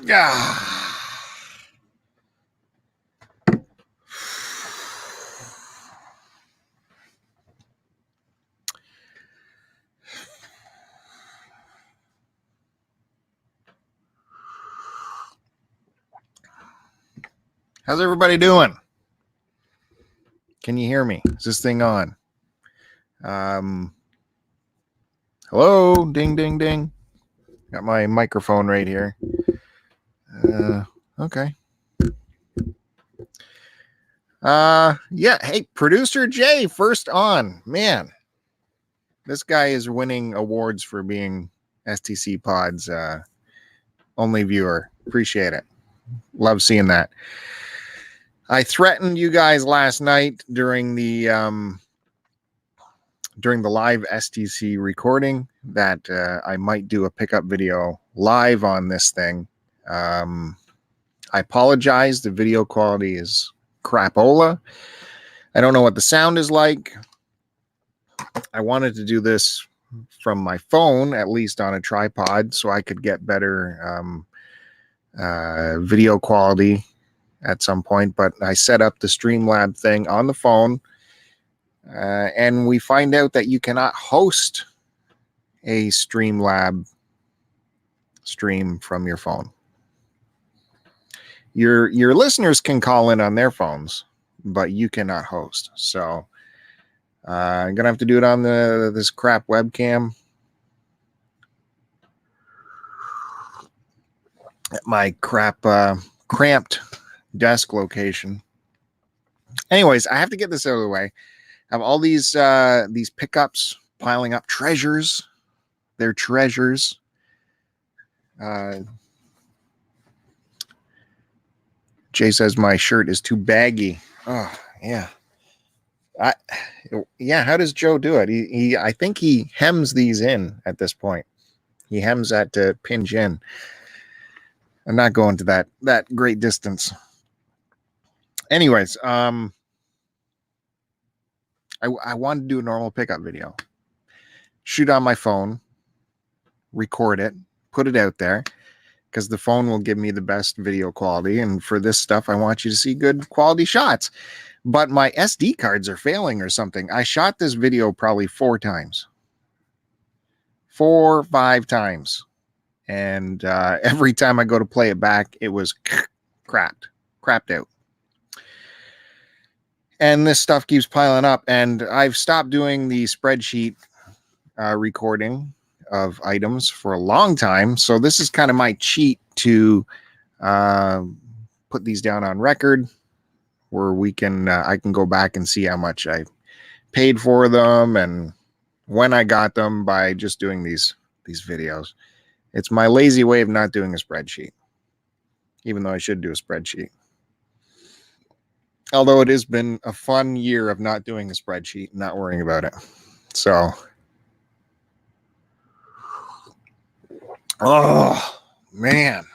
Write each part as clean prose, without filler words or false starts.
Ah. How's everybody doing? Can you hear me? Is this thing on? Hello? Ding, ding, ding. Got my microphone right here. Okay. Yeah. Hey, producer Jay, first on. Man, this guy is winning awards for being STCPod's only viewer. Appreciate it. Love seeing that. I threatened you guys last night during the live STC recording that I might do a pickup video live on this thing. I apologize. The video quality is crapola. I don't know what the sound is like. I wanted to do this from my phone, at least on a tripod, so I could get better video quality at some point, but I set up the Streamlab thing on the phone, and we find out that you cannot host a Streamlab stream from your phone. Your listeners can call in on their phones, but you cannot host. So I'm gonna have to do it on this crap webcam at my crap cramped desk location. Anyways, I have to get this out of the way. I have all these pickups piling up. Treasures. They're treasures. Jay says my shirt is too baggy. Oh, yeah. Yeah, how does Joe do it? He I think he hems these in at this point. He hems that to pinch in. I'm not going to that great distance. Anyways, I wanted to do a normal pickup video. Shoot on my phone, record it, put it out there, because the phone will give me the best video quality. And for this stuff, I want you to see good quality shots. But my SD cards are failing or something. I shot this video probably 4 times. 4 or 5 times. And every time I go to play it back, it was crapped out. And this stuff keeps piling up. And I've stopped doing the spreadsheet recording of items for a long time. So this is kind of my cheat to put these down on record, where we can I can go back and see how much I paid for them and when I got them by just doing these videos. It's my lazy way of not doing a spreadsheet, even though I should do a spreadsheet. Although it has been a fun year of not doing a spreadsheet, not worrying about it. So, oh, man.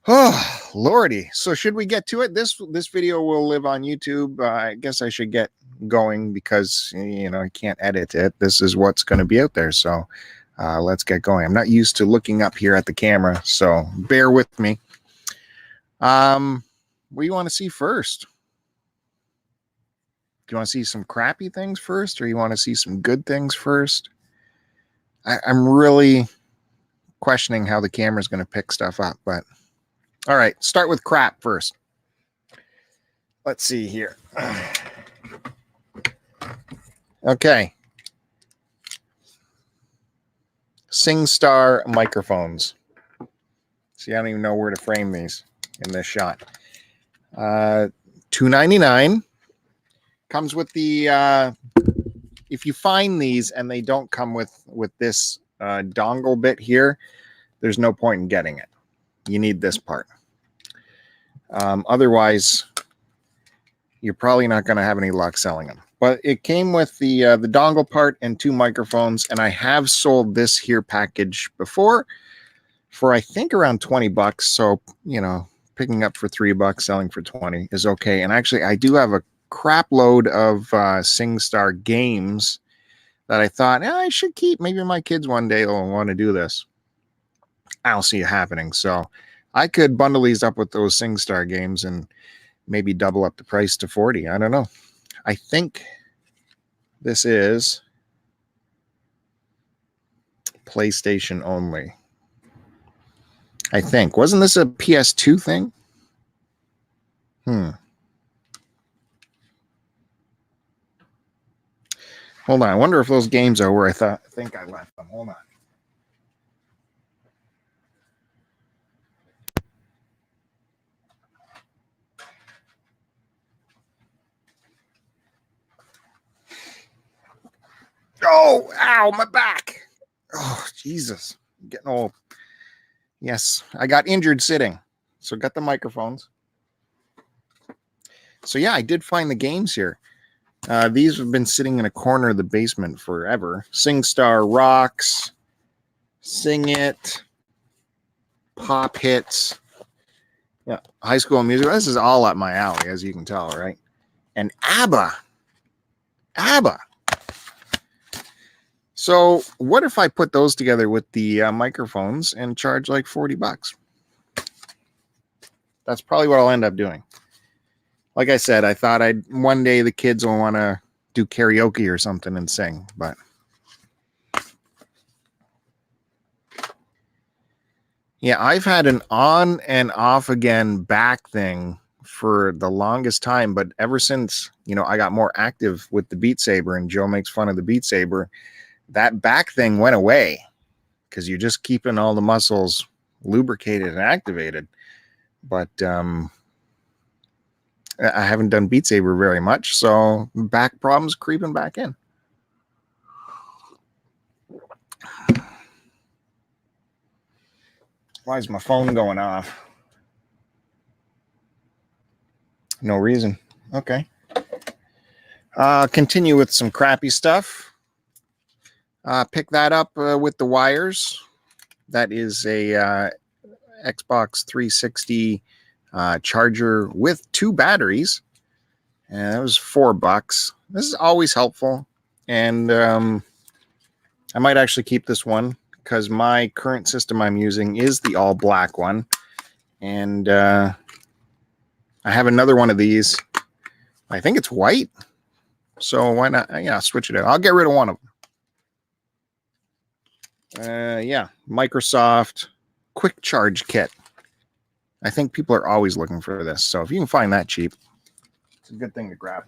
Oh, Lordy. So should we get to it? This video will live on YouTube. I guess I should get going because, you know, I can't edit it. This is what's going to be out there. So let's get going. I'm not used to looking up here at the camera, so bear with me. What do you want to see first? Do you want to see some crappy things first, or you want to see some good things first? I'm really questioning how the camera is going to pick stuff up, but all right, start with crap first. Let's see here. Okay. SingStar microphones. See, I don't even know where to frame these in this shot. $2.99. Comes with the if you find these and they don't come with this dongle bit here, there's no point in getting it. You need this part. Otherwise, you're probably not going to have any luck selling them. But it came with the dongle part and 2 microphones, and I have sold this here package before for I think around $20. So, you know, picking up for $3, selling for 20 is okay. And actually, I do have a crap load of SingStar games that I thought I should keep. Maybe my kids one day will want to do this. I don't see it happening. So I could bundle these up with those SingStar games and maybe double up the price to 40. I don't know. I think this is PlayStation only. I think. Wasn't this a PS2 thing? Hold on. I wonder if those games are where I think I left them. Hold on. Oh, ow, my back. Oh, Jesus. I'm getting old. Yes, I got injured sitting. So got the microphones. So yeah, I did find the games here. These have been sitting in a corner of the basement forever. SingStar Rocks, Sing It, Pop Hits. Yeah, High School Musical. This is all up my alley, as you can tell, right? And ABBA. ABBA. So what if I put those together with the microphones and charge like $40? That's probably what I'll end up doing. Like I said, I thought one day the kids will want to do karaoke or something and sing, but yeah, I've had an on and off again back thing for the longest time, but ever since, I got more active with the Beat Saber, and Joe makes fun of the Beat Saber, that back thing went away because you're just keeping all the muscles lubricated and activated. But I haven't done Beat Saber very much, so back problems creeping back in. Why is my phone going off? No reason. Okay. Continue with some crappy stuff. Pick that up with the wires. That is a Xbox 360 charger with 2 batteries, and that was $4. This is always helpful, and I might actually keep this one because my current system I'm using is the all black one, and I have another one of these. I think it's white, so why not? Yeah, switch it out. I'll get rid of one of them. Yeah, Microsoft quick charge kit. I think people are always looking for this, so if you can find that cheap, it's a good thing to grab.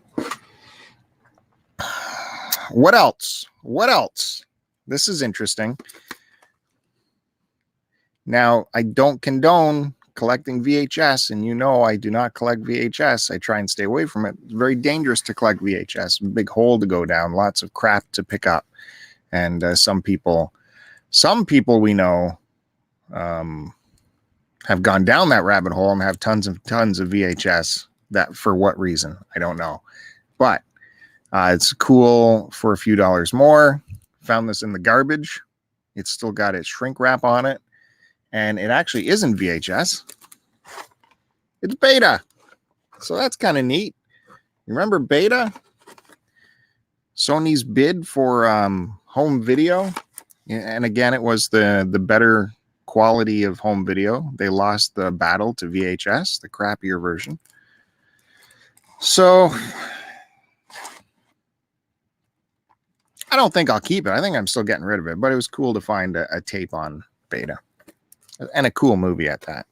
What else? This is interesting. Now, I don't condone collecting VHS, and I do not collect VHS. I try and stay away from it. It's very dangerous to collect VHS. Big hole to go down, lots of crap to pick up, and some people we know have gone down that rabbit hole and have tons of VHS. That for what reason? I don't know. But it's cool for a few dollars more. Found this in the garbage. It's still got its shrink wrap on it. And it actually isn't VHS. It's Beta. So that's kind of neat. Remember Beta? Sony's bid for home video. And again, it was the better quality of home video. They lost the battle to VHS, the crappier version. So I don't think I'll keep it. I think I'm still getting rid of it, but it was cool to find a tape on Beta, and a cool movie at that.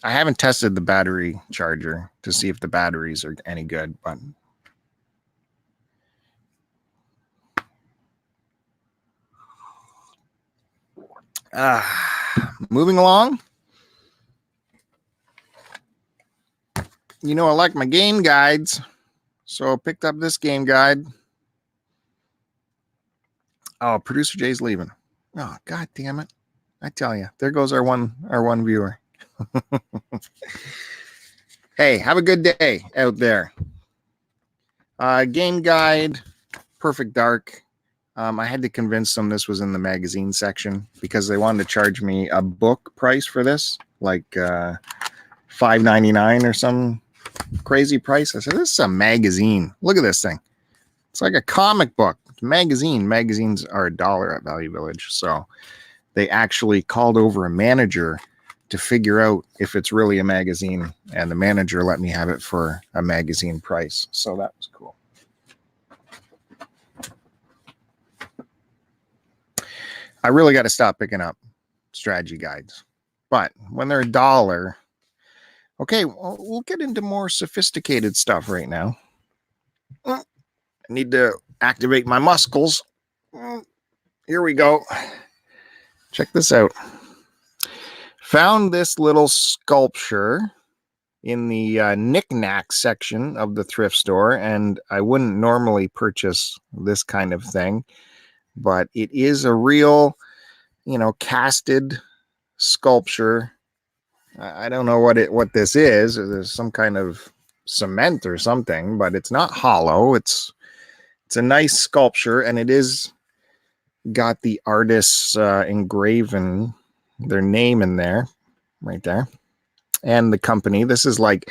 I haven't tested the battery charger to see if the batteries are any good, but moving along. I like my game guides, so I picked up this game guide. Oh, producer Jay's leaving. Oh, God damn it. I tell you, there goes our one viewer. Hey, have a good day out there. Game guide, Perfect Dark. I had to convince them this was in the magazine section because they wanted to charge me a book price for this, like $5.99 or some crazy price. I said, this is a magazine. Look at this thing. It's like a comic book. it's a magazine. Magazines are $1 at Value Village. So they actually called over a manager to figure out if it's really a magazine, and the manager let me have it for a magazine price. So that was cool. I really got to stop picking up strategy guides, but when they're $1, okay, well, we'll get into more sophisticated stuff right now. I need to activate my muscles. Here we go. Check this out. Found this little sculpture in the knick-knack section of the thrift store, and I wouldn't normally purchase this kind of thing, but it is a real, casted sculpture. I don't know what this is. There's some kind of cement or something, but it's not hollow. It's a nice sculpture, and it is got the artist's engraven their name in there, right there, and the company. This is like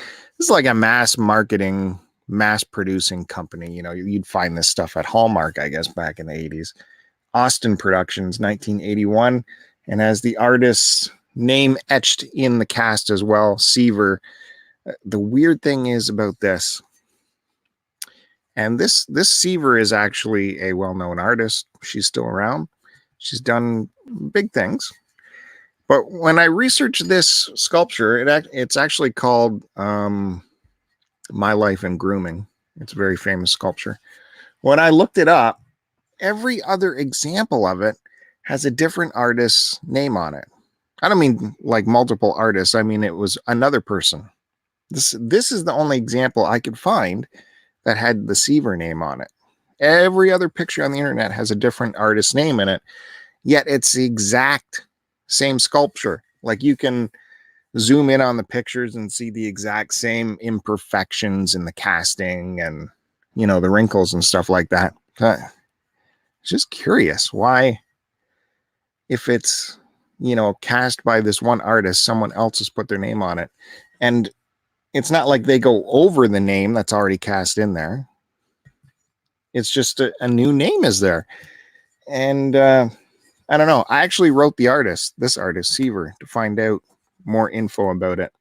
a mass marketing, mass producing company. You'd find this stuff at Hallmark, I guess, back in the 80s. Austin Productions, 1981, and has the artist's name etched in the cast as well, Seaver. The weird thing is about this, and this Seaver is actually a well-known artist. She's still around. She's done big things. But when I researched this sculpture, it's actually called My Life in Grooming. It's a very famous sculpture. When I looked it up, every other example of it has a different artist's name on it. I don't mean like multiple artists. I mean, it was another person. This is the only example I could find that had the Seaver name on it. Every other picture on the internet has a different artist's name in it, yet it's the exact same sculpture. Like, you can zoom in on the pictures and see the exact same imperfections in the casting and, the wrinkles and stuff like that. Just curious why, if it's, cast by this one artist, someone else has put their name on it. And it's not like they go over the name that's already cast in there. It's just a new name is there. And I don't know. I actually wrote this artist, Seaver, to find out more info about it.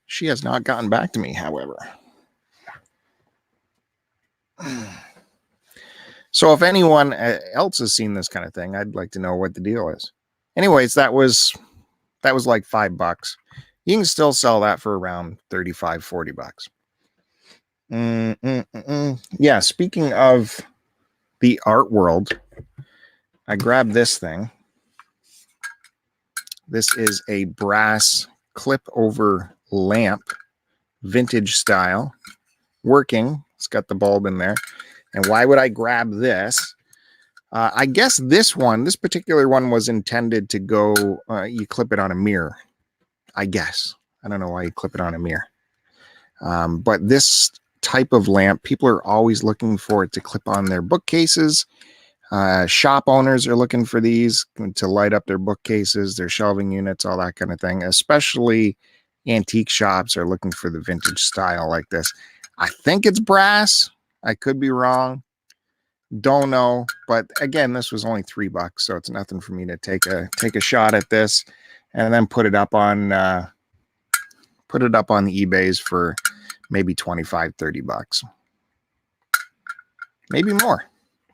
She has not gotten back to me, however. So if anyone else has seen this kind of thing, I'd like to know what the deal is. Anyways, that was like $5. You can still sell that for around $35-40. Yeah, speaking of the art world, I grabbed this thing. This is a brass clip over lamp, vintage style, working. It's got the bulb in there. And why would I grab this? I guess this particular one was intended to go, you clip it on a mirror, I guess. I don't know why you clip it on a mirror. But this type of lamp, people are always looking for it to clip on their bookcases. Shop owners are looking for these to light up their bookcases, their shelving units, all that kind of thing. Especially antique shops are looking for the vintage style like this. I think it's brass. I could be wrong. Don't know. But again, this was only $3, so it's nothing for me to take a shot at this and then put it up on the eBays for maybe $25-30. Maybe more.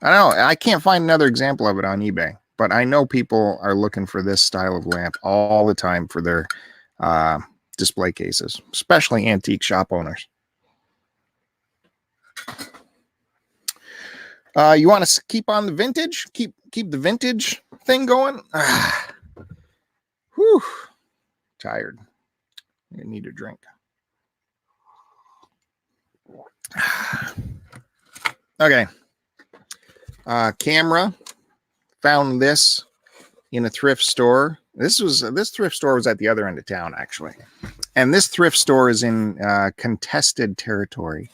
I don't know. I can't find another example of it on eBay, but I know people are looking for this style of lamp all the time for their display cases, especially antique shop owners. You want to keep on the vintage? Keep the vintage thing going? Whew. Tired. I need a drink. Okay. Camera. Found this in a thrift store. This thrift store was at the other end of town, actually. And this thrift store is in contested territory.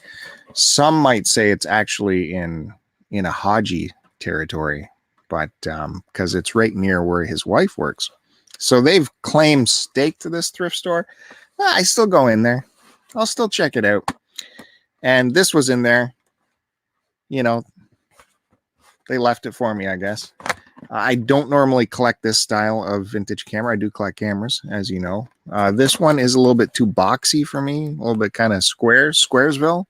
Some might say it's actually in a Haji territory, but because it's right near where his wife works. So they've claimed stake to this thrift store. I still go in there. I'll still check it out. And this was in there. they left it for me, I guess. I don't normally collect this style of vintage camera. I do collect cameras, as you know. This one is a little bit too boxy for me, a little bit kind of Squaresville.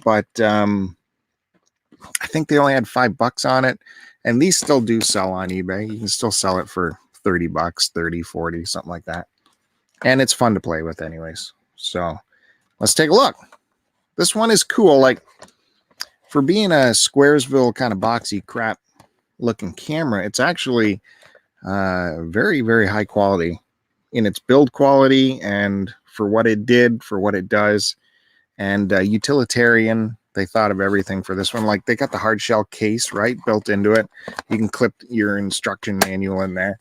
But I think they only had $5 on it. And these still do sell on eBay. You can still sell it for $30, 30, 40, something like that. And it's fun to play with anyways. So let's take a look. This one is cool. Like, for being a Squaresville kind of boxy crap looking camera, it's actually very, very high quality in its build quality and for what it did, for what it does, and utilitarian. They thought of everything for this one. Like, they got the hard shell case right built into it. You can clip your instruction manual in there,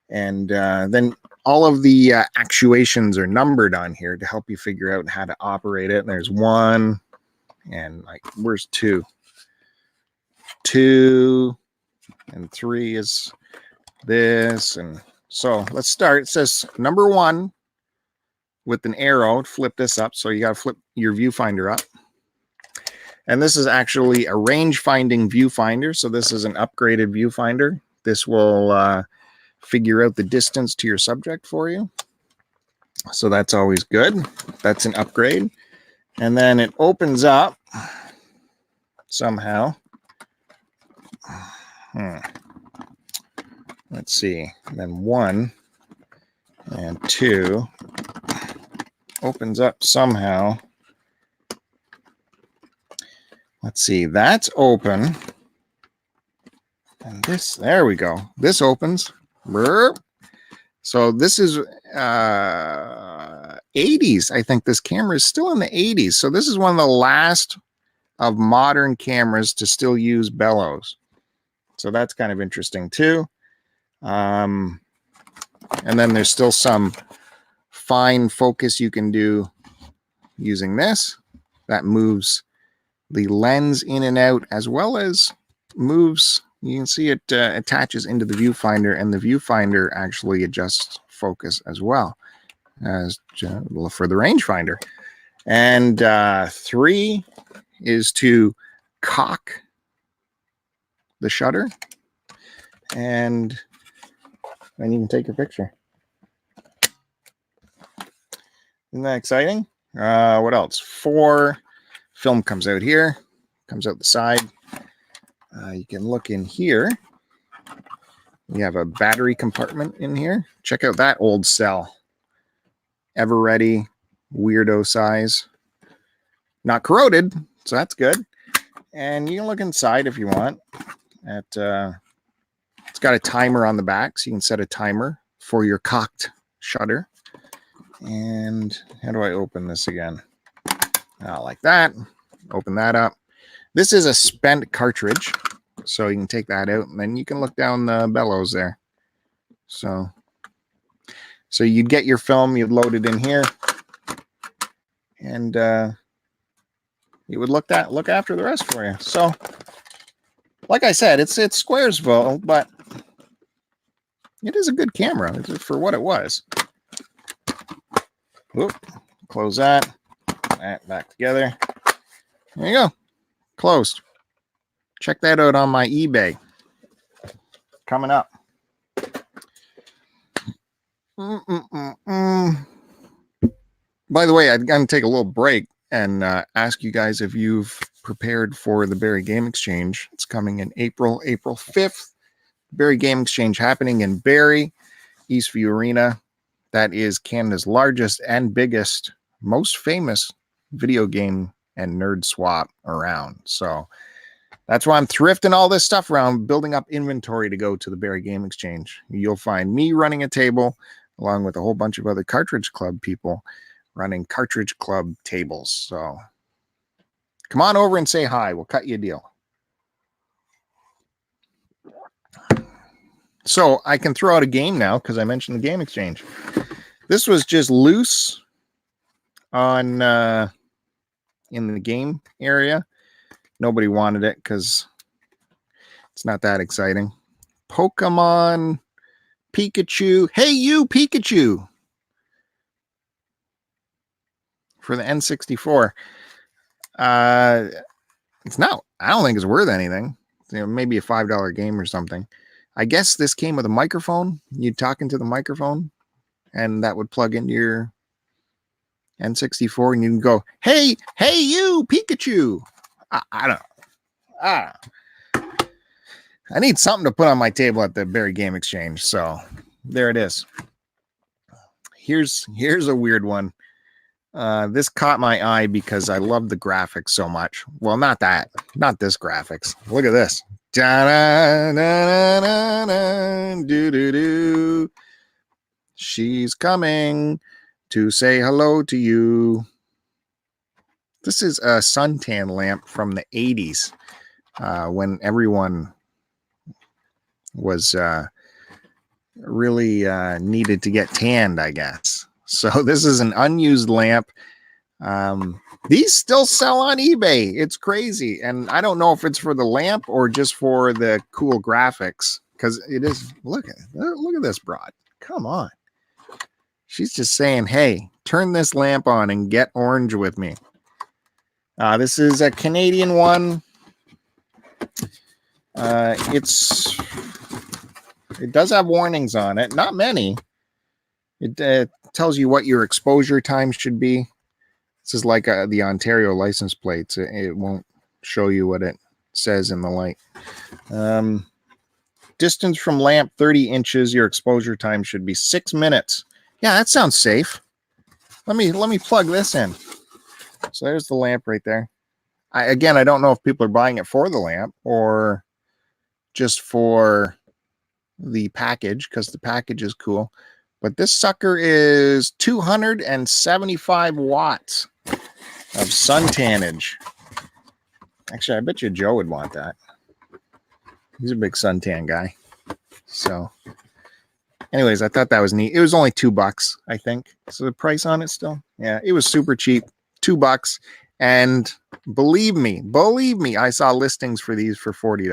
and then all of the actuations are numbered on here to help you figure out how to operate it. And there's 1, and like, where's 2? 2 and 3 is this. And so let's start. It says number 1 with an arrow. Flip this up. So you got to flip your viewfinder up. And this is actually a range finding viewfinder. So this is an upgraded viewfinder. This will figure out the distance to your subject for you. So that's always good. That's an upgrade. And then it opens up somehow. Let's see. And then 1 and 2 opens up somehow. Let's see. That's open. And this, there we go. This opens. So this is 80s. I think this camera is still in the 80s. So this is one of the last of modern cameras to still use bellows. So that's kind of interesting too. And then there's still some fine focus you can do using this. That moves the lens in and out, as well as moves, you can see it attaches into the viewfinder, and the viewfinder actually adjusts focus as well as for the rangefinder. And 3 is to cock the shutter, and then you can take your picture. Isn't that exciting? What else? 4, film comes out here, comes out the side. You can look in here. We have a battery compartment in here. Check out that old cell. Ever ready, weirdo size. Not corroded, so that's good. And you can look inside if you want. It's got a timer on the back, so you can set a timer for your cocked shutter. And how do I open this again? Like that. Open that up. This is a spent cartridge, so you can take that out, and then you can look down the bellows there. So you'd get your film, you'd load it in here, and you would look after the rest for you. So, like I said, it's Squaresville, but it is a good camera for what it was. Whoop, close that. That back together. There you go. Closed. Check that out on my eBay. Coming up. By the way, I'm going to take a little break and ask you guys if you've prepared for the Barrie Game Exchange. It's coming in April 5th. Barrie Game Exchange happening in Barrie, Eastview Arena. That is Canada's largest and biggest, most famous video game and nerd swap around. So that's why I'm thrifting all this stuff around, building up inventory to go to the Barrie Game Exchange. You'll find me running a table along with a whole bunch of other Cartridge Club people running Cartridge Club tables. So come on over and say hi. We'll cut you a deal. So I can throw out a game now because I mentioned the Game Exchange. This was just loose on in the game area. Nobody wanted it because it's not that exciting. Pokemon Pikachu. Hey, you, Pikachu. For the N64. It's not, I don't think it's worth anything, You know, maybe a $5 game or something. I guess this came with a microphone. You'd talk into the microphone, and that would plug into your N64, and you can go, "Hey, hey, you, Pikachu!" I don't know. I need something to put on my table at the Berry Game Exchange. So there it is. Here's a weird one. This caught my eye because I love the graphics so much. Well, not this graphics. Look at this. Do-do-do. She's coming to say hello to you. This is a suntan lamp from the 80s, when everyone was really needed to get tanned, I guess. So this is an unused lamp. These still sell on eBay. It's crazy. And I don't know if it's for the lamp or just for the cool graphics, because it is. Look at this broad. Come on. She's just saying, hey, turn this lamp on and get orange with me. This is a Canadian one. It does have warnings on it. Not many. It tells you what your exposure time should be. This is like the Ontario license plates. It won't show you what it says in the light. Distance from lamp 30 inches. Your exposure time should be 6 minutes. Yeah, that sounds safe. Let me plug this in. So there's the lamp right there. I don't know if people are buying it for the lamp or just for the package, because the package is cool. But this sucker is 275 watts of suntannage. Actually, I bet you Joe would want that. He's a big suntan guy. So anyways, I thought that was neat. It was only $2, I think. So the price on it still, yeah, it was super cheap, $2. And believe me, I saw listings for these for $40.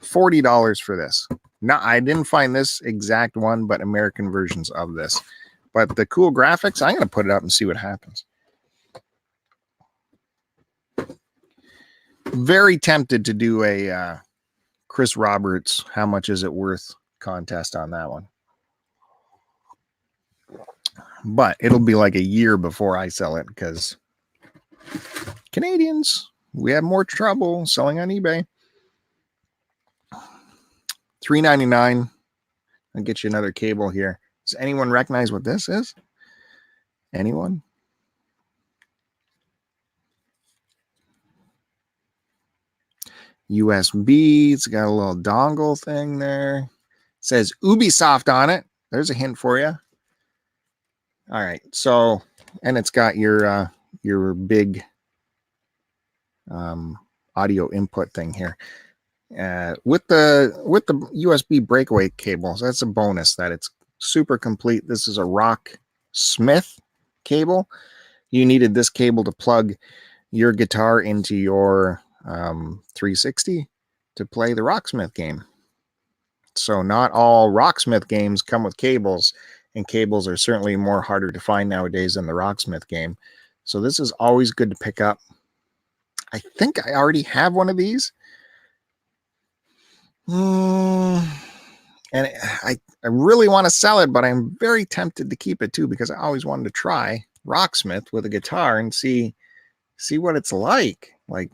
$40 for this. No, I didn't find this exact one, but American versions of this. But the cool graphics, I'm going to put it up and see what happens. Very tempted to do a Chris Roberts, how much is it worth contest on that one. But it'll be like a year before I sell it, because Canadians, we have more trouble selling on eBay. $3.99. I'll get you another cable here. Does anyone recognize what this is? Anyone? USB. It's got a little dongle thing there. It says Ubisoft on it. There's a hint for you. All right. So, and it's got your big audio input thing here. With the USB breakaway cables, that's a bonus that it's super complete. This is a Rocksmith cable. You needed this cable to plug your guitar into your 360 to play the Rocksmith game. So not all Rocksmith games come with cables, and cables are certainly more harder to find nowadays than the Rocksmith game. So this is always good to pick up. I think I already have one of these. And I really want to sell it, but I'm very tempted to keep it too, because I always wanted to try Rocksmith with a guitar and see what it's like. Like,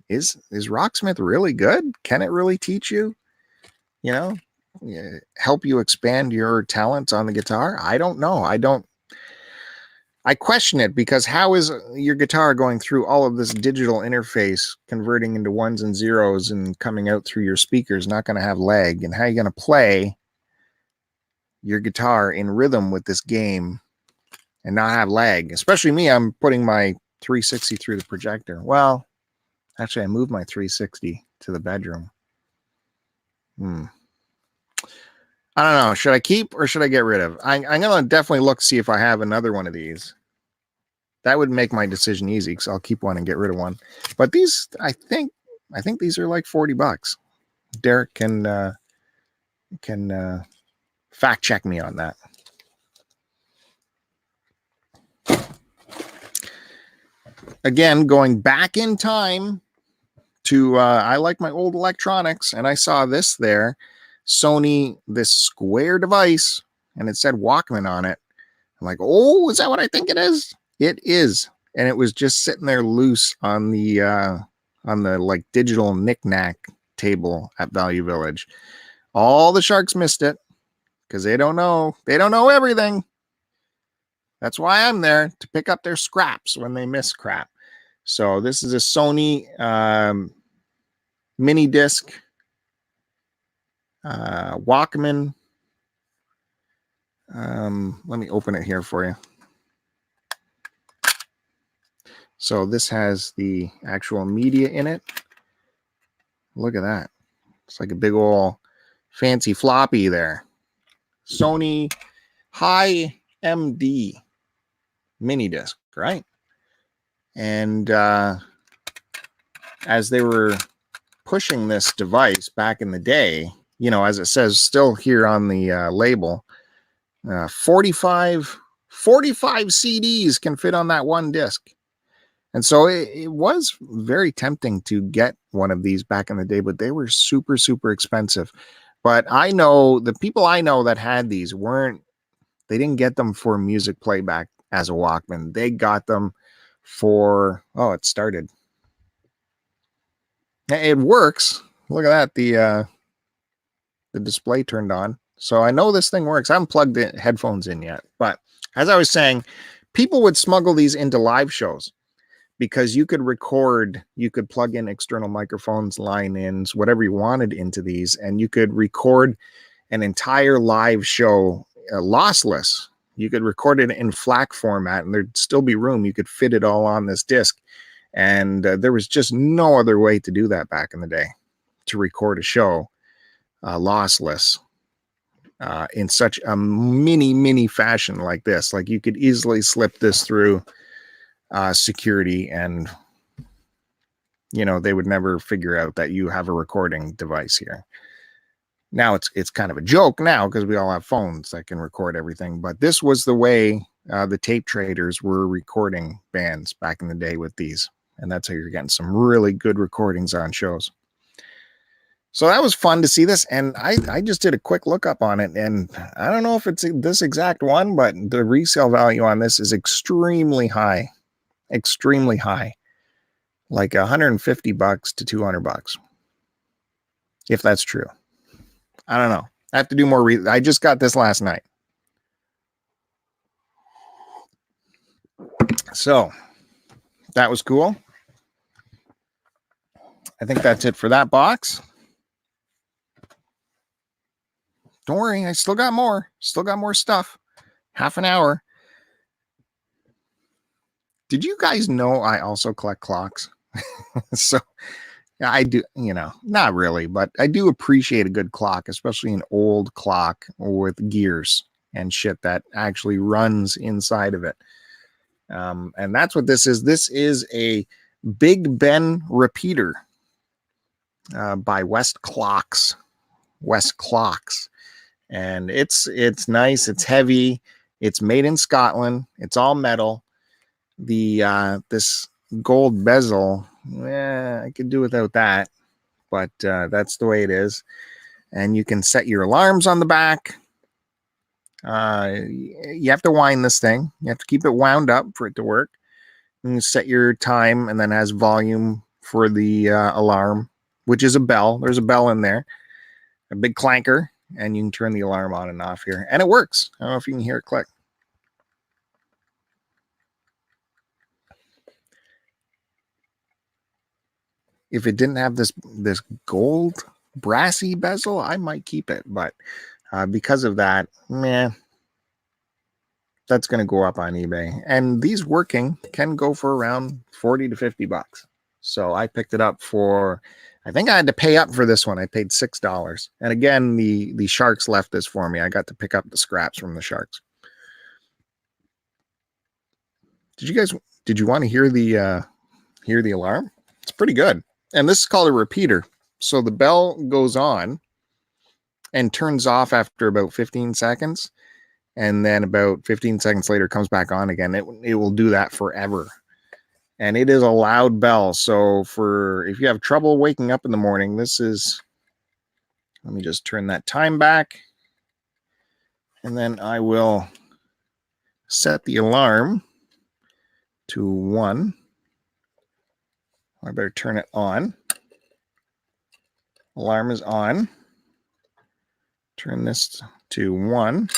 is Rocksmith really good? Can it really teach you, help you expand your talents on the guitar? I don't know. I question it, because how is your guitar going through all of this digital interface, converting into ones and zeros and coming out through your speakers, not going to have lag? And how are you going to play your guitar in rhythm with this game and not have lag? Especially me, I'm putting my 360 through the projector. Well, actually, I moved my 360 to the bedroom. I don't know. Should I keep or should I get rid of? I'm going to definitely look, see if I have another one of these. That would make my decision easy, because I'll keep one and get rid of one. But these, I think these are like $40. Derek can fact check me on that. Again, going back in time to, I like my old electronics, and I saw this there, Sony, this square device, and it said Walkman on it. I'm like, oh, is that what I think it is? It is. And it was just sitting there loose on the like digital knick-knack table at Value Village. All the sharks missed it because they don't know everything. That's why I'm there, to pick up their scraps when they miss crap. So this is a Sony Minidisk Walkman. Let me open it here for you. So this has the actual media in it. Look at that. It's like a big old fancy floppy there. Sony High MD Minidisk, right? And as they were pushing this device back in the day, you know, as it says still here on the label, 45 CDs can fit on that one disc. And so it was very tempting to get one of these back in the day, but they were super, super expensive. But I know the people I know that had these they didn't get them for music playback as a Walkman. They got them for, oh, it started. It works. Look at that. The display turned on. So I know this thing works. I haven't plugged the headphones in yet. But as I was saying, people would smuggle these into live shows because you could record, you could plug in external microphones, line-ins, whatever you wanted into these, and you could record an entire live show lossless. You could record it in FLAC format and there'd still be room. You could fit it all on this disc. And there was just no other way to do that back in the day, to record a show lossless in such a mini fashion like this. Like you could easily slip this through security and, you know, they would never figure out that you have a recording device here. Now it's kind of a joke now because we all have phones that can record everything, but this was the way the tape traders were recording bands back in the day with these, and that's how you're getting some really good recordings on shows. So that was fun to see this, and I just did a quick lookup on it, and I don't know if it's this exact one, but the resale value on this is extremely high, like $150 to $200, if that's true. I don't know. I have to do more. I just got this last night. So that was cool. I think that's it for that box. Don't worry. I still got more. Still got more stuff. Half an hour. Did you guys know I also collect clocks? So yeah, I do, you know, not really, but I do appreciate a good clock, especially an old clock with gears and shit that actually runs inside of it. And that's what this is. This is a Big Ben repeater by West Clocks. And it's nice. It's heavy. It's made in Scotland. It's all metal. This gold bezel, I could do without that, but that's the way it is. And you can set your alarms on the back. You have to wind this thing. You have to keep it wound up for it to work. And you set your time, and then has volume for the alarm, which is a bell. There's a bell in there, a big clanker, and you can turn the alarm on and off here, and it works. I don't know if you can hear it click. If it didn't have this gold brassy bezel, I might keep it, but because of that, that's going to go up on eBay. And these working can go for around $40 to $50. So I picked it up for, I think I had to pay up for this one. I paid $6. And again, the sharks left this for me. I got to pick up the scraps from the sharks. Did you want to hear the alarm? It's pretty good. And this is called a repeater. So the bell goes on and turns off after about 15 seconds. And then about 15 seconds later comes back on again. It will do that forever. And it is a loud bell. So if you have trouble waking up in the morning, this is, let me just turn that time back. And then I will set the alarm to 1. I better turn it on. Alarm is on. Turn this to 1.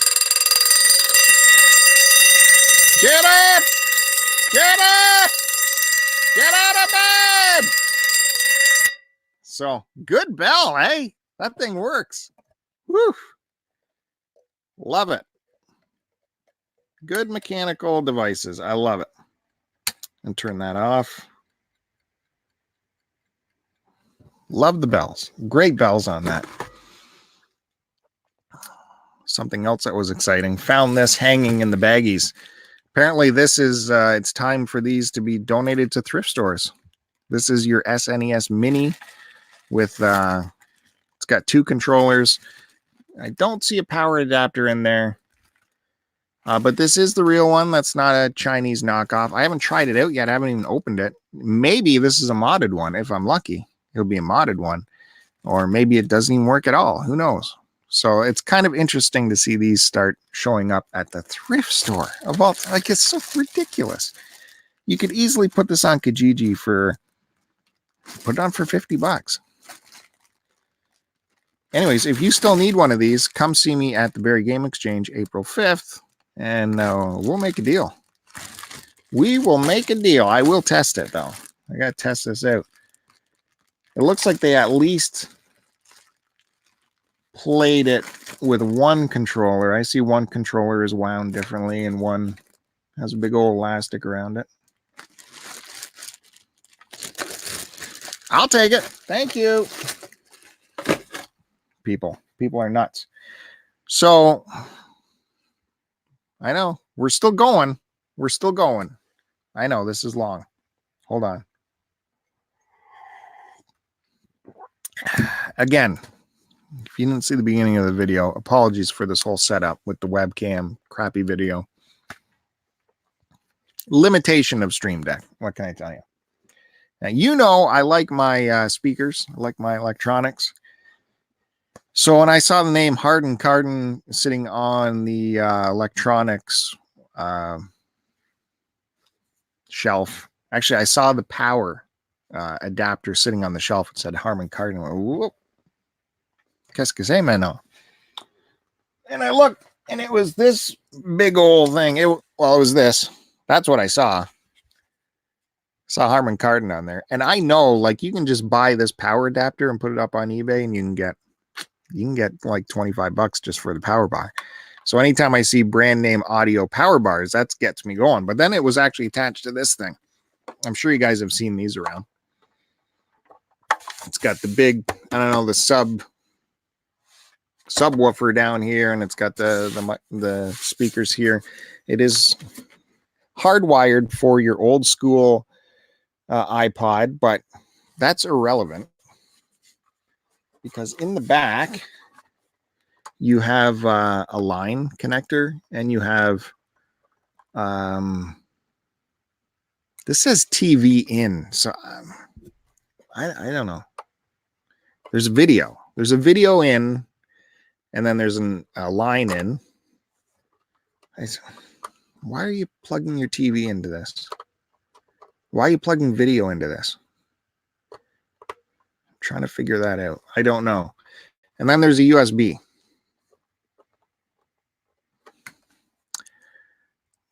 Get up! Get up! Get out of bed! So, good bell, eh? That thing works. Woo! Love it. Good mechanical devices. I love it. And turn that off. Love the bells. Great bells on that. Something else that was exciting. Found this hanging in the baggies. Apparently this is, it's time for these to be donated to thrift stores. This is your SNES Mini with, it's got 2 controllers. I don't see a power adapter in there. But this is the real one. That's not a Chinese knockoff. I haven't tried it out yet. I haven't even opened it. Maybe this is a modded one. If I'm lucky, it'll be a modded one. Or maybe it doesn't even work at all. Who knows? So it's kind of interesting to see these start showing up at the thrift store. Like, it's so ridiculous. You could easily put this on Kijiji put it on for $50. Anyways, if you still need one of these, come see me at the Barrie Game Exchange April 5th. And we'll make a deal. We will make a deal. I will test it, though. I got to test this out. It looks like they at least played it with 1 controller. I see 1 controller is wound differently and 1 has a big old elastic around it. I'll take it. Thank you. People are nuts. So I know we're still going. We're still going. I know this is long. Hold on. Again, if you didn't see the beginning of the video, apologies for this whole setup with the webcam, crappy video. Limitation of Stream Deck. What can I tell you? Now, you know I like my speakers. I like my electronics. So when I saw the name Harden Kardon sitting on the electronics shelf, actually I saw the power adapter sitting on the shelf. It said Harman Kardon. Whoop. Qu'est-ce que c'est maintenant? And I looked, and it was this big old thing. It was this. That's what I saw. Saw Harman Kardon on there, and I know, like, you can just buy this power adapter and put it up on eBay, and you can get like $25 just for the power bar. So anytime I see brand name audio power bars, that gets me going. But then it was actually attached to this thing. I'm sure you guys have seen these around. It's got the big, I don't know, the subwoofer down here, and it's got the speakers here. It is hardwired for your old school iPod, but that's irrelevant because in the back you have a line connector, and you have this says TV in, so I don't know. There's a video in, and then there's a line in. Why are you plugging your TV into this? Why are you plugging video into this? I'm trying to figure that out. I don't know. And then there's a USB.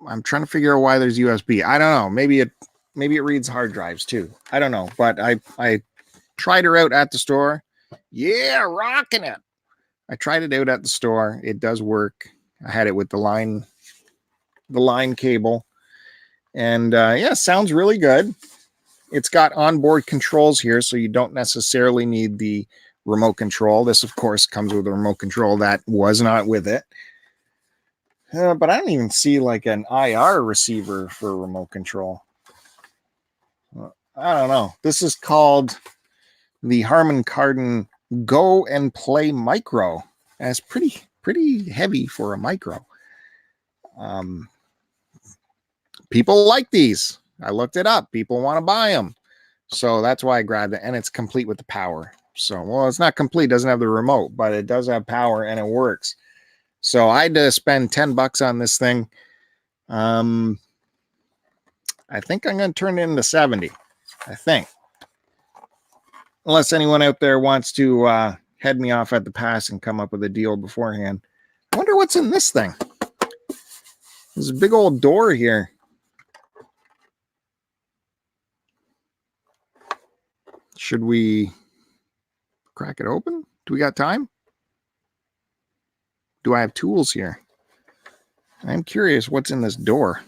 I'm trying to figure out why there's USB. I don't know. Maybe it reads hard drives too. I don't know. But I tried her out at the store. Yeah, rocking it. I tried it out at the store. It does work. I had it with the line cable. And yeah, sounds really good. It's got onboard controls here, so you don't necessarily need the remote control. This, of course, comes with a remote control that was not with it. But I don't even see like an IR receiver for remote control. I don't know. This is called the Harman Kardon Go and Play Micro. And it's pretty heavy for a micro. People like these. I looked it up. People want to buy them. So that's why I grabbed it. And it's complete with the power. So, well, it's not complete. It doesn't have the remote, but it does have power and it works. So I had to spend $10 on this thing. I think I'm going to turn it into 70. I think. Unless anyone out there wants to head me off at the pass and come up with a deal beforehand. I wonder what's in this thing. There's a big old door here. Should we crack it open? Do we got time? Do I have tools here? I'm curious what's in this door.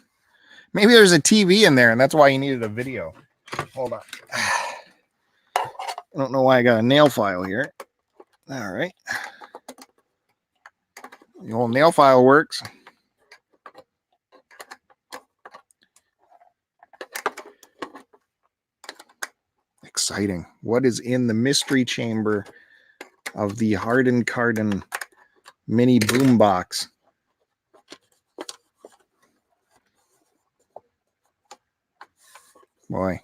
Maybe there's a TV in there and that's why you needed a video. Hold on. I don't know why I got a nail file here. All right. The old nail file works. Exciting. What is in the mystery chamber of the Harden Kardon mini boombox? Boy,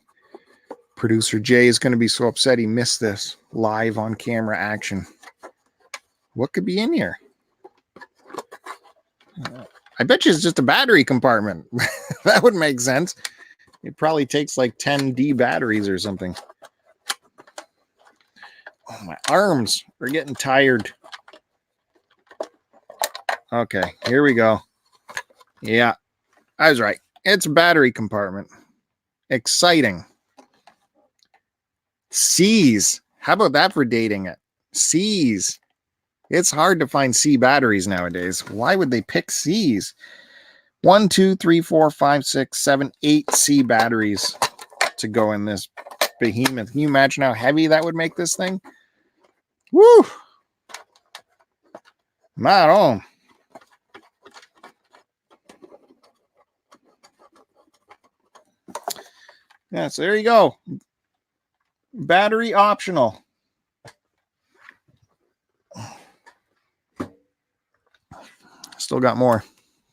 producer Jay is going to be so upset he missed this live on camera action. What could be in here? I bet you it's just a battery compartment. That would make sense. It probably takes like 10D batteries or something. Oh, my arms are getting tired. Okay, here we go. Yeah, I was right. It's a battery compartment. Exciting. C's. How about that for dating it? C's. It's hard to find C batteries nowadays. Why would they pick C's? 1, 2, 3, 4, 5, 6, 7, 8 C batteries to go in this behemoth. Can you imagine how heavy that would make this thing? Woo! Not on. Yeah, so there you go. Battery optional. Still got more.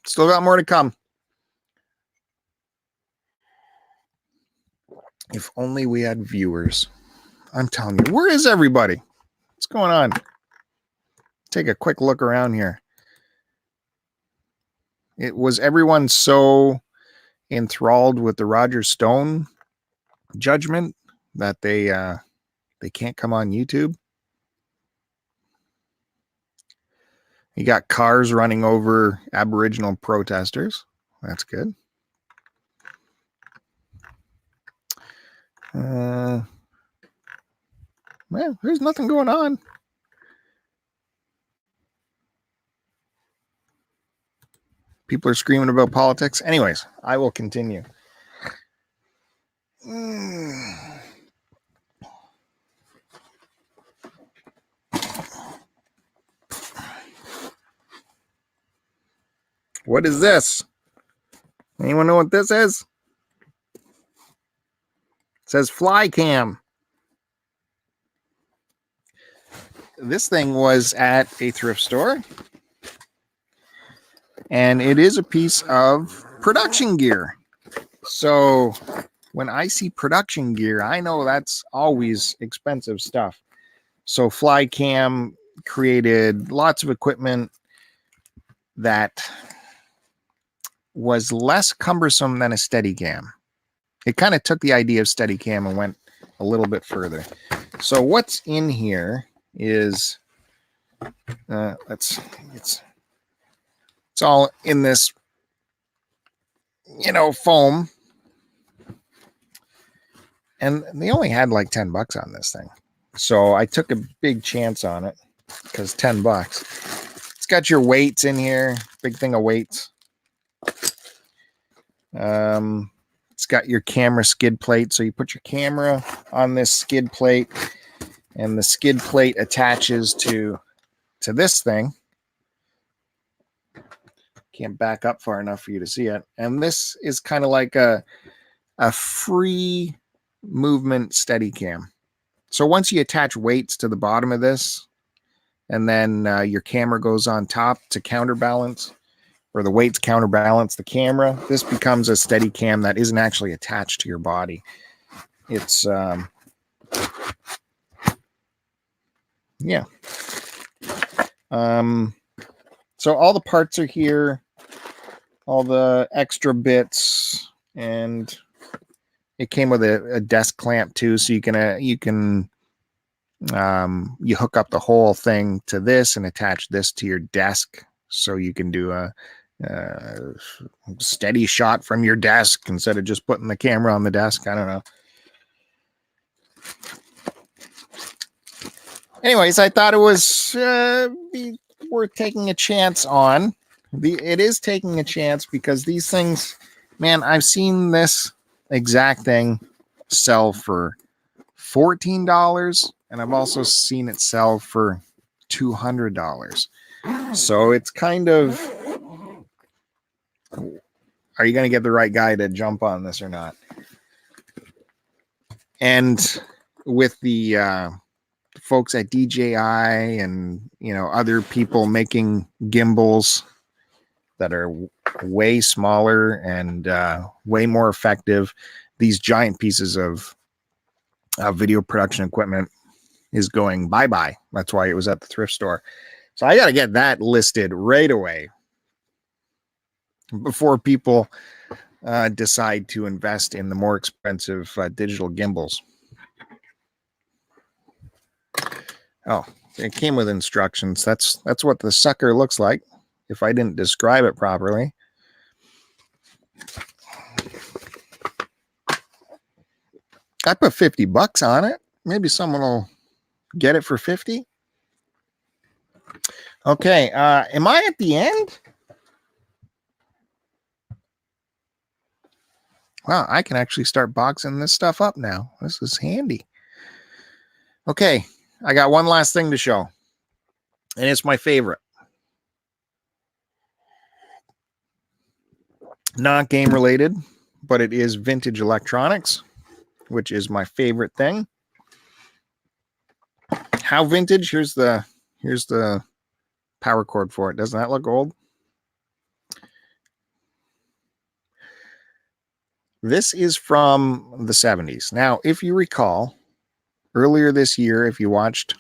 Still got more to come. If only we had viewers. I'm telling you, where is everybody? What's going on? Take a quick look around here. It was everyone so enthralled with the Roger Stone judgment that they can't come on YouTube. You got cars running over Aboriginal protesters. That's good. Well, there's nothing going on. People are screaming about politics. Anyways, I will continue. What is this? Anyone know what this is? It says fly cam. This thing was at a thrift store. And it is a piece of production gear. So when I see production gear, I know that's always expensive stuff. So Flycam created lots of equipment that was less cumbersome than a Steadicam. It kind of took the idea of Steadicam and went a little bit further. So what's in here is it's all in this, foam. And they only had like $10 on this thing. So I took a big chance on it because $10. It's got your weights in here, big thing of weights. It's got your camera skid plate. So you put your camera on this skid plate and the skid plate attaches to this thing. Can't back up far enough for you to see it. And this is kind of like a free movement Steadicam. So once you attach weights to the bottom of this, and then your camera goes on top to counterbalance, or the weights counterbalance the camera. This becomes a steady cam that isn't actually attached to your body. It's, yeah. So all the parts are here, all the extra bits, and it came with a desk clamp too, so you can you hook up the whole thing to this and attach this to your desk, so you can do a steady shot from your desk instead of just putting the camera on the desk. I don't know. Anyways, I thought it was worth taking a chance on. It is taking a chance because these things, man, I've seen this exact thing sell for $14, and I've also seen it sell for $200. So it's kind of, are you going to get the right guy to jump on this or not? And with the folks at DJI and, you know, other people making gimbals that are way smaller and way more effective, these giant pieces of video production equipment is going bye-bye. That's why it was at the thrift store. So I got to get that listed right away before people decide to invest in the more expensive digital gimbals. Oh, it came with instructions. That's what the sucker looks like if I didn't describe it properly. I put $50 on it. Maybe someone will get it for 50. Okay, am I at the end? Wow, I can actually start boxing this stuff up now. This is handy. Okay, I got one last thing to show, and it's my favorite. Not game related, but it is vintage electronics, which is my favorite thing. How vintage? Here's the power cord for it. Doesn't that look old? This is from the 70s. Now, if you recall, earlier this year, if you watched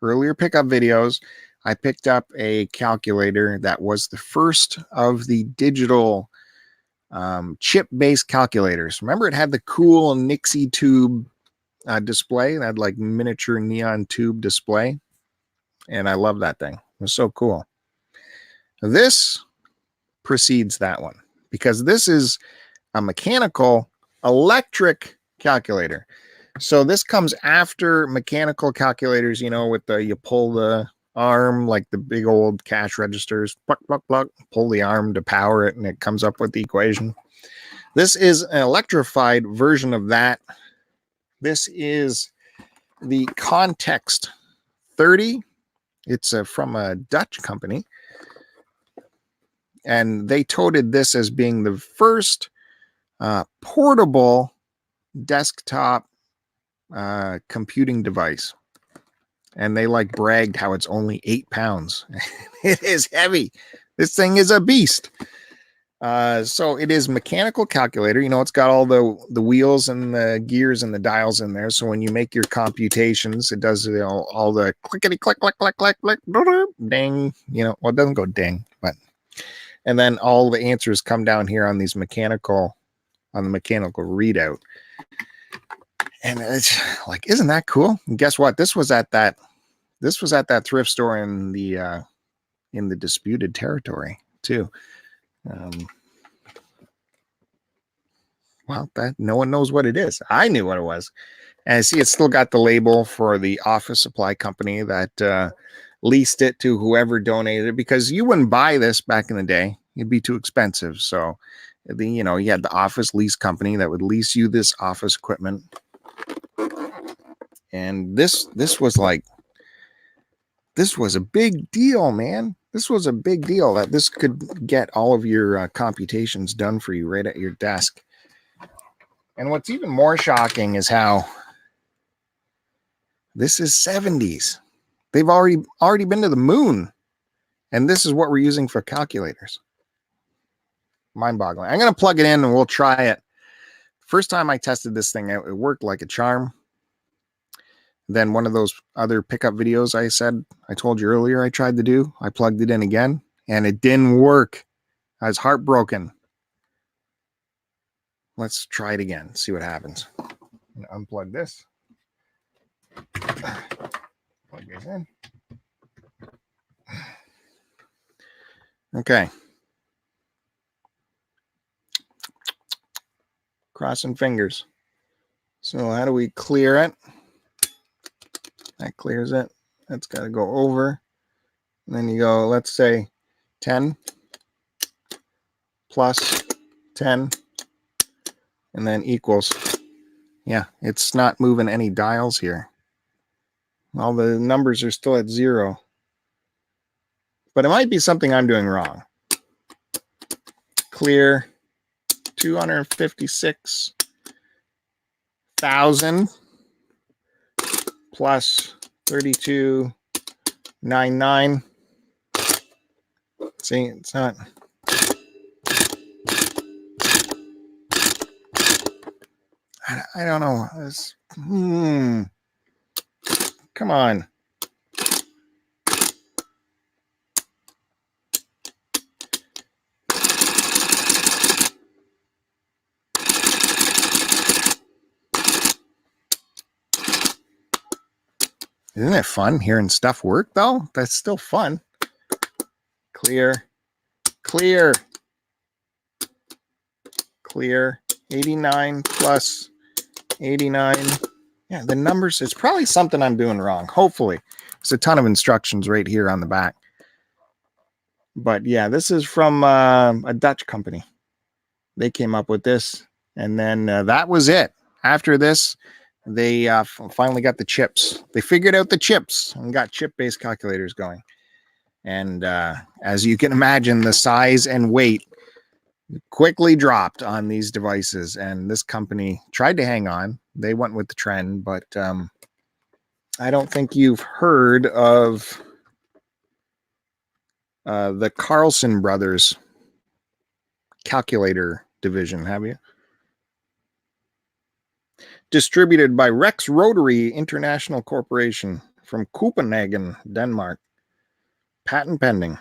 earlier pickup videos, I picked up a calculator that was the first of the digital chip-based calculators. Remember, it had the cool Nixie tube display. It had like miniature neon tube display. And I love that thing. It was so cool. This precedes that one because this is a mechanical electric calculator. So this comes after mechanical calculators, you know, with the, you pull the arm like the big old cash registers, pluck, pluck, pluck, pull the arm to power it, and it comes up with the equation. This is an electrified version of that. This is the Context 30. It's from a Dutch company. And they touted this as being the first portable desktop computing device. And they like bragged how it's only 8 pounds. It is heavy. This thing is a beast. So it is mechanical calculator. You know, it's got all the wheels and the gears and the dials in there. So when you make your computations, it does, you know, all the clickety click, click, click, click, click, ding, you know, well, it doesn't go ding, but, and then all the answers come down here on these mechanical, on the mechanical readout. And it's like, isn't that cool? And guess what? This was at that thrift store in the disputed territory too. Well, that no one knows what it is. I knew what it was. And see, it's still got the label for the office supply company that leased it to whoever donated it, because you wouldn't buy this back in the day. It'd be too expensive. So, you know, you had the office lease company that would lease you this office equipment. And this was like, this was a big deal, man. This was a big deal that this could get all of your computations done for you right at your desk. And what's even more shocking is how this is 70s. They've already been to the moon. And this is what we're using for calculators. mind-boggling. I'm going to plug it in and we'll try it. First time I tested this thing out, it worked like a charm. Then one of those other pickup videos I told you earlier I tried to do, I plugged it in again and it didn't work. I was heartbroken. Let's try it again, see what happens. I'm going to unplug this. Plug this in. Okay. Crossing fingers. So how do we clear it? That clears it. That's got to go over. And then you go, let's say 10 plus 10 and then equals. Yeah, it's not moving any dials here. All the numbers are still at 0. But it might be something I'm doing wrong. Clear 256,000 plus 3299. See, it's not. I don't know. It's, come on. Isn't it fun hearing stuff work, though? That's still fun. Clear. Clear. Clear. 89 plus 89. Yeah, the numbers, it's probably something I'm doing wrong. Hopefully. There's a ton of instructions right here on the back. But yeah, this is from a Dutch company. They came up with this. And then that was it. After this, they finally got the chips. They figured out the chips and got chip-based calculators going. And as you can imagine, the size and weight quickly dropped on these devices. And this company tried to hang on. They went with the trend, but I don't think you've heard of the Carlson Brothers calculator division, have you? Distributed by Rex Rotary International Corporation from Copenhagen, Denmark. Patent pending.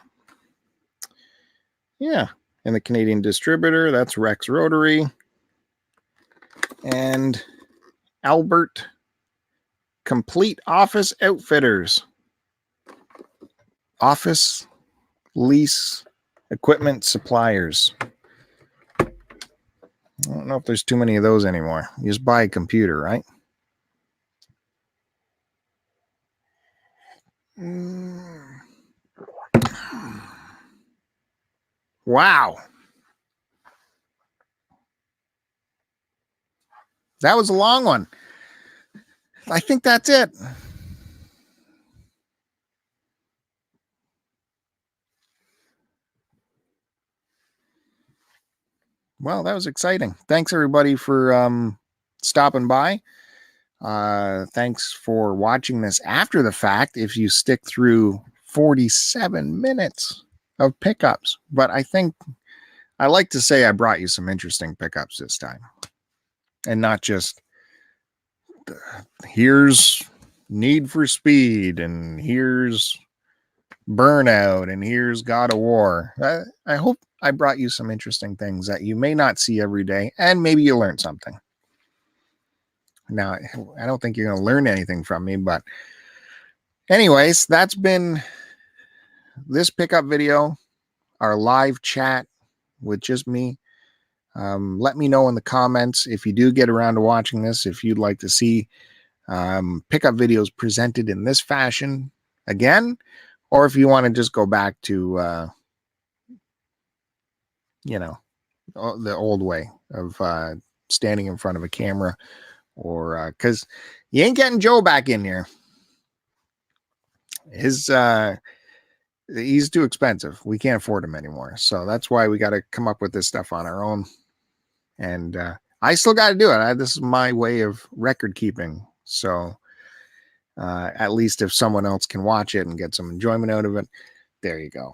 Yeah, and the Canadian distributor, that's Rex Rotary. And Albert Complete Office Outfitters. Office lease equipment suppliers. I don't know if there's too many of those anymore. You just buy a computer, right? Wow. That was a long one. I think that's it. Well, that was exciting. Thanks everybody for stopping by. Thanks for watching this after the fact. If you stick through 47 minutes of pickups, but I think I like to say I brought you some interesting pickups this time, and not just here's Need for Speed and here's Burnout and here's God of War. I hope I brought you some interesting things that you may not see every day, and maybe you learned something. Now, I don't think you're going to learn anything from me, but anyways, that's been this pickup video, our live chat with just me. Let me know in the comments if you do get around to watching this, if you'd like to see pickup videos presented in this fashion again, or if you want to just go back to, you know, the old way of standing in front of a camera, or because you ain't getting Joe back in here. He's too expensive. We can't afford him anymore. So that's why we got to come up with this stuff on our own. And I still got to do it. This is my way of record keeping. So at least if someone else can watch it and get some enjoyment out of it, there you go.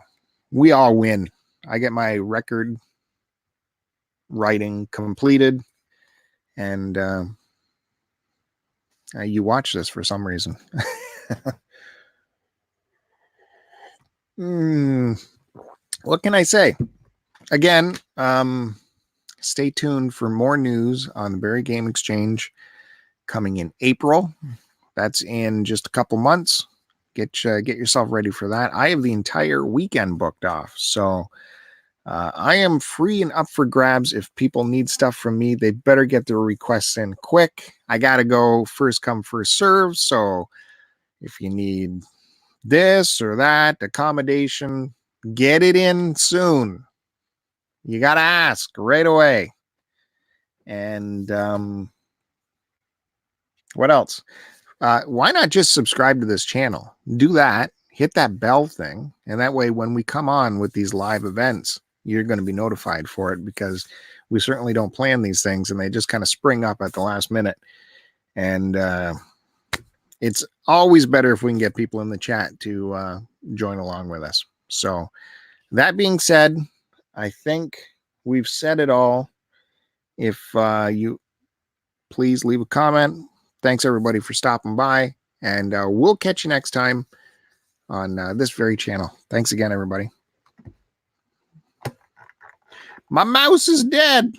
We all win. I get my record writing completed, and you watch this for some reason. What can I say? Again, stay tuned for more news on the Barry Game Exchange coming in April. That's in just a couple months. Get yourself ready for that. I have the entire weekend booked off, so I am free and up for grabs. If people need stuff from me, they better get their requests in quick. I gotta go first come, first serve. So if you need this or that accommodation, get it in soon. You gotta ask right away. And what else? Why not just subscribe to this channel? Do that. Hit that bell thing. And that way, when we come on with these live events, you're going to be notified for it, because we certainly don't plan these things and they just kind of spring up at the last minute. And it's always better if we can get people in the chat to join along with us. So that being said, I think we've said it all. If you please leave a comment. Thanks everybody for stopping by, and we'll catch you next time on this very channel. Thanks again, everybody. My mouse is dead.